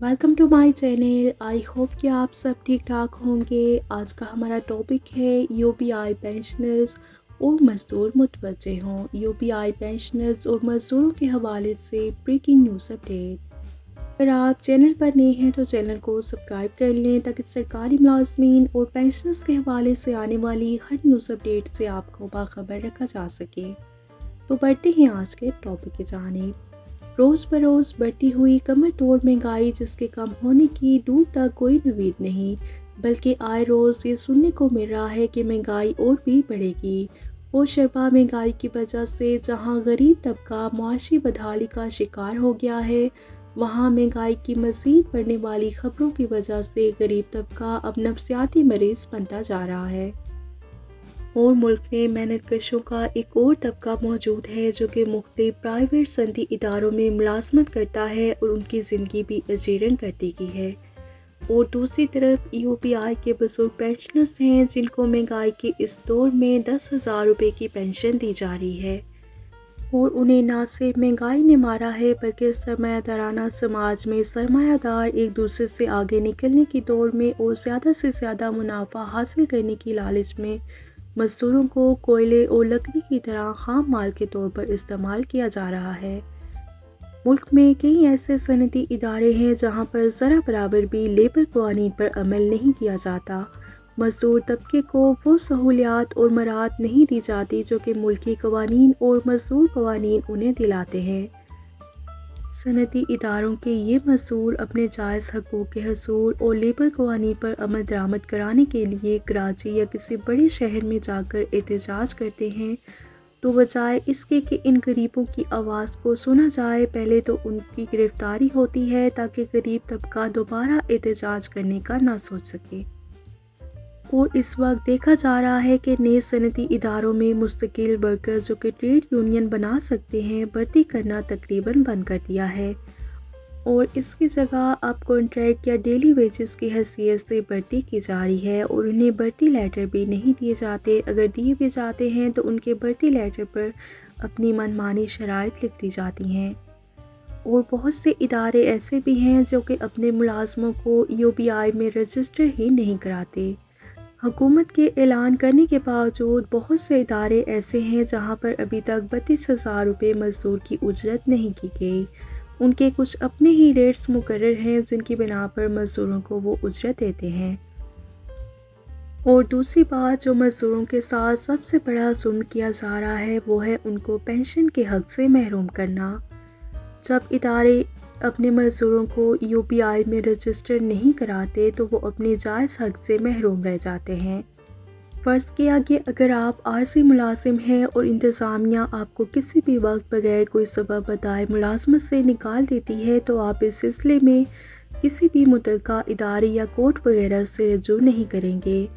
Welcome to my channel. I hope कि आप सब ठीक ठाक होंगे। आज का हमारा टॉपिक है यूपीआई पेंशनर्स और मजदूर मुतवज्जे हों। यूपीआई पेंशनर्स और मजदूरों के हवाले से ब्रेकिंग न्यूज़ अपडेट। अगर आप चैनल पर नए हैं तो चैनल को सब्सक्राइब कर लें ताकि सरकारी मुलाजमीन और पेंशनर्स के हवाले से आने वाली हर न्यूज़ अपडेट से आपको बाखबर रखा जा सके। तो बढ़ते हैं आज के टॉपिक की जानिब। रोज़ बरोज़ बढ़ती हुई कमर तोड़ महंगाई, जिसके कम होने की दूर तक कोई उम्मीद नहीं, बल्कि आए रोज़ ये सुनने को मिल रहा है कि महंगाई और भी बढ़ेगी। और शर्बा महंगाई की वजह से जहां गरीब तबका मुआशी बदहाली का शिकार हो गया है, वहां महंगाई की मज़ीद बढ़ने वाली खबरों की वजह से गरीब तबका अब नफसियाती मरीज़ बनता जा रहा है। और मुल्क में मेहनत कशों का एक और तबका मौजूद है जो कि मुख्तलिफ प्राइवेट सनदी इदारों में मुलाजमत करता है और उनकी ज़िंदगी भी अजीरन करती की है। और दूसरी तरफ यूपीआई के बुजुर्ग पेंशनर्स हैं जिनको महंगाई के इस दौर में 10,000 रुपये की पेंशन दी जा रही है। और उन्हें ना सिर्फ महंगाई ने मारा है बल्कि सरमायादाराना समाज में सरमायादार एक दूसरे से आगे निकलने की दौड़ में और ज़्यादा से ज़्यादा मुनाफा हासिल करने की लालच में मजदूरों को कोयले और लकड़ी की तरह खाम माल के तौर पर इस्तेमाल किया जा रहा है। मुल्क में कई ऐसे सनती इदारे हैं जहां पर ज़रा बराबर भी लेबर कवानीन पर अमल नहीं किया जाता। मजदूर तबके को वो सहूलियात और मराहत नहीं दी जाती जो कि मुल्की कवानीन और मजदूर कवानीन उन्हें दिलाते हैं। सनती इदारों के ये मजदूर अपने जायज़ हकूक़ के हसूल और लेबर कवानीन पर अमल दरामद कराने के लिए कराची या किसी बड़े शहर में जाकर एहतजाज करते हैं, तो बजाय इसके कि इन गरीबों की आवाज़ को सुना जाए, पहले तो उनकी गिरफ्तारी होती है ताकि गरीब तबका दोबारा एहतजाज करने का ना सोच सके। और इस वक्त देखा जा रहा है कि नए सनती इदारों में मुस्तकिल वर्कर्स जो कि ट्रेड यूनियन बना सकते हैं, भर्ती करना तकरीबन बंद कर दिया है। और इसकी जगह अब कॉन्ट्रैक्ट या डेली वेजेस की हैसियत से भर्ती की जा रही है और उन्हें भर्ती लेटर भी नहीं दिए जाते। अगर दिए भी जाते हैं तो उनके भर्ती लेटर पर अपनी मनमानी शराइत लिख दी जाती हैं। और बहुत से इदारे ऐसे भी हैं जो कि अपने मुलाजमों को यूपीआई में रजिस्टर ही नहीं कराते। हुकूमत के ऐलान करने के बावजूद बहुत से इदारे ऐसे हैं जहां पर अभी तक 32,000 रुपये मजदूर की उजरत नहीं की गई। उनके कुछ अपने ही रेट्स मुकर्रर हैं जिनकी बिना पर मजदूरों को वो उजरत देते हैं। और दूसरी बात जो मजदूरों के साथ सबसे बड़ा जुल्म किया जा रहा है वो है उनको पेंशन के हक से महरूम करना। जब इदारे अपने मजदूरों को यूपीआई में रजिस्टर नहीं कराते तो वो अपने जायज़ हक से महरूम रह जाते हैं। फ़र्ज़ किया कि अगर आप आरज़ी मुलाजिम हैं और इंतज़ामिया आपको किसी भी वक्त बगैर कोई सबब बताए मुलाजमत से निकाल देती है तो आप इस सिलसिले में किसी भी मुतल्लिका इदारे या कोर्ट वगैरह से रजू नहीं करेंगे।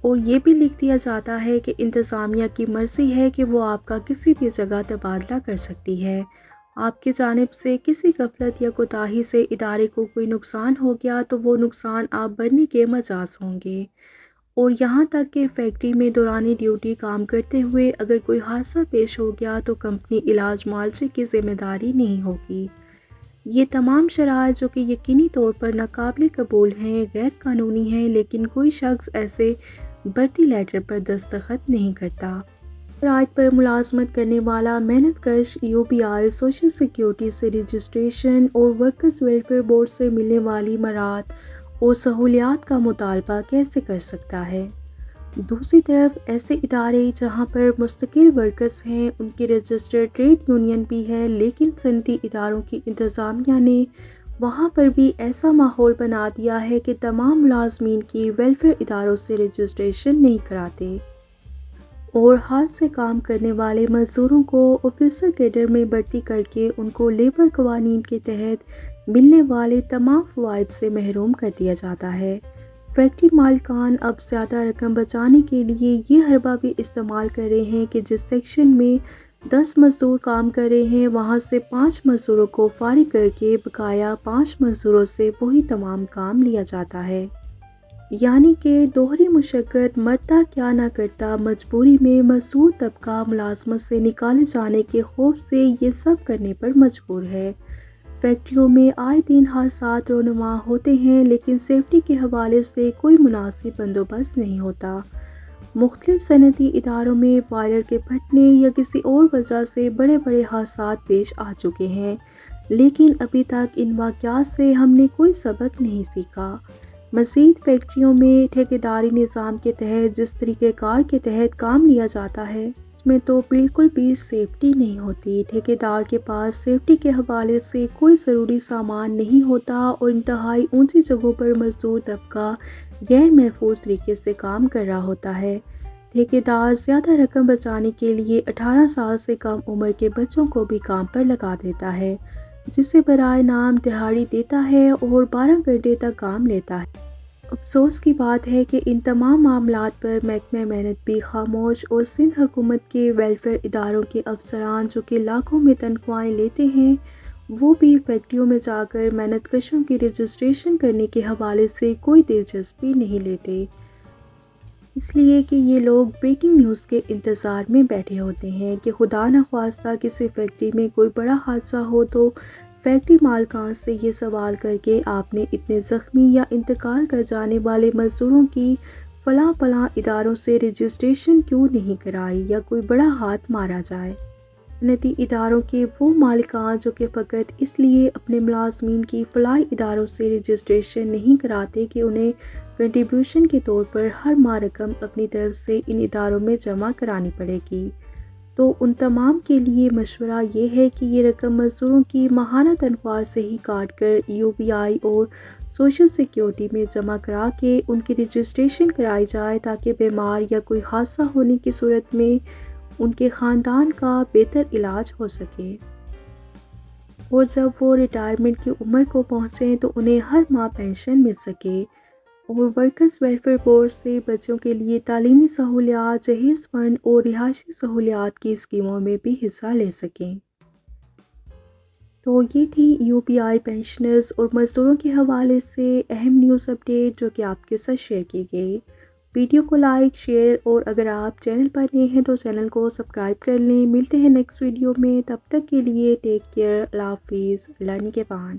और ये भी लिख दिया जाता है कि इंतज़ामिया की मर्ज़ी है कि वो आपका किसी भी जगह तबादला कर सकती है। आपकी जानिब से किसी गफलत या कोताही से इदारे को कोई नुकसान हो गया तो वो नुकसान आप भरने के मजाज होंगे। और यहाँ तक कि फैक्ट्री में दौरानी ड्यूटी काम करते हुए अगर कोई हादसा पेश हो गया तो कंपनी इलाज मुआवजे की जिम्मेदारी नहीं होगी। ये तमाम शराइत जो कि यकीनी तौर पर नाकाबिल कबूल हैं, गैर कानूनी हैं, लेकिन कोई शख्स ऐसे भर्ती लेटर पर दस्तखत नहीं करता। शराइत पर मुलाजमत करने वाला मेहनत कश यूपीआई, सोशल सिक्योरिटी से रजिस्ट्रेशन और वर्कर्स वेलफेयर बोर्ड से मिलने वाली मराहत और सहूलियात का मुतालबा कैसे कर सकता है। दूसरी तरफ ऐसे इदारे जहां पर मुस्तकिल वर्कर्स हैं, उनकी रजिस्टर्ड ट्रेड यूनियन भी है, लेकिन सनती इदारों की इंतज़ामिया ने वहां पर भी ऐसा माहौल बना दिया है कि तमाम मुलाजमीन की वेलफेयर इदारों से रजिस्ट्रेशन नहीं कराते। और हाथ से काम करने वाले मजदूरों को ऑफिसर कैडर में भर्ती करके उनको लेबर कवानीन के तहत मिलने वाले तमाम फ़वाइद से महरूम कर दिया जाता है। फैक्ट्री मालिकान अब ज़्यादा रकम बचाने के लिए ये हरबा भी इस्तेमाल कर रहे हैं कि जिस सेक्शन में 10 मजदूर काम कर रहे हैं वहाँ से 5 मजदूरों को फारिग करके बकाया 5 मजदूरों से वही तमाम काम लिया जाता है। यानी कि दोहरी मुशक्क़त, मरता क्या ना करता, मजबूरी में मजदूर तबका मुलाजमत से निकाले जाने के खौफ से ये सब करने पर मजबूर है। فیکٹریوں میں آئے دن حادثات رونما ہوتے ہیں لیکن سیفٹی کے حوالے سے کوئی مناسب بندوبست نہیں ہوتا۔ مختلف صنعتی اداروں میں بوائلر کے پھٹنے یا کسی اور وجہ سے بڑے بڑے حادثات پیش آ چکے ہیں، لیکن ابھی تک ان واقعات سے ہم نے کوئی سبق نہیں سیکھا۔ مزید فیکٹریوں میں ٹھیکیداری نظام کے تحت جس طریقہ کار کے تحت کام لیا جاتا ہے اس میں تو بالکل بھی سیفٹی نہیں ہوتی۔ ٹھیکیدار کے پاس سیفٹی کے حوالے سے کوئی ضروری سامان نہیں ہوتا اور انتہائی اونچی جگہوں پر مزدور طبقہ غیر محفوظ طریقے سے کام کر رہا ہوتا ہے۔ ٹھیکیدار زیادہ رقم بچانے کے لیے 18 سال سے کم عمر کے بچوں کو بھی کام پر لگا دیتا ہے، جسے برائے نام دہاڑی دیتا ہے اور 12 گھنٹے تک کام لیتا ہے۔ افسوس کی بات ہے کہ ان تمام معاملات پر محکمہ محنت بھی خاموش، اور سندھ حکومت کے ویلفیئر اداروں کے افسران جو کہ لاکھوں میں تنخواہیں لیتے ہیں، وہ بھی فیکٹریوں میں جا کر محنت کشوں کی رجسٹریشن کرنے کے حوالے سے کوئی دلچسپی نہیں لیتے، اس لیے کہ یہ لوگ بریکنگ نیوز کے انتظار میں بیٹھے ہوتے ہیں کہ خدا نخواستہ کسی فیکٹری میں کوئی بڑا حادثہ ہو تو فیکٹری مالکان سے یہ سوال کر کے آپ نے اتنے زخمی یا انتقال کر جانے والے مزدوروں کی فلاں فلاں اداروں سے رجسٹریشن کیوں نہیں کرائی، یا کوئی بڑا ہاتھ مارا جائے۔ صنعتی اداروں کے وہ مالکان جو کہ فقط اس لیے اپنے ملازمین کی فلاحی اداروں سے رجسٹریشن نہیں کراتے کہ انہیں کنٹریبیوشن کے طور پر ہر ماہ رقم اپنی طرف سے ان اداروں میں جمع کرانی پڑے گی، تو ان تمام کے لیے مشورہ یہ ہے کہ یہ رقم مزدوروں کی ماہانہ تنخواہ سے ہی کاٹ کر UBI اور سوشل سیکیورٹی میں جمع کرا کے ان کی رجسٹریشن کرائی جائے، تاکہ بیمار یا کوئی حادثہ ہونے کی صورت میں ان کے خاندان کا بہتر علاج ہو سکے، اور جب وہ ریٹائرمنٹ کی عمر کو پہنچیں تو انہیں ہر ماہ پینشن مل سکے، اور ورکرز ویلفیئر بورڈ سے بچوں کے لیے تعلیمی سہولیات، جہیز فنڈ اور رہائشی سہولیات کی اسکیموں میں بھی حصہ لے سکیں۔ تو یہ تھی UBI پینشنرز اور مزدوروں کے حوالے سے اہم نیوز اپڈیٹ جو کہ آپ کے ساتھ شیئر کی گئی۔ ویڈیو کو لائک، شیئر، اور اگر آپ چینل پر نئے ہیں تو چینل کو سبسکرائب کر لیں۔ ملتے ہیں نیکسٹ ویڈیو میں، تب تک کے لیے ٹیک کیئر، اللہ حافظ، اللہ نگہبان۔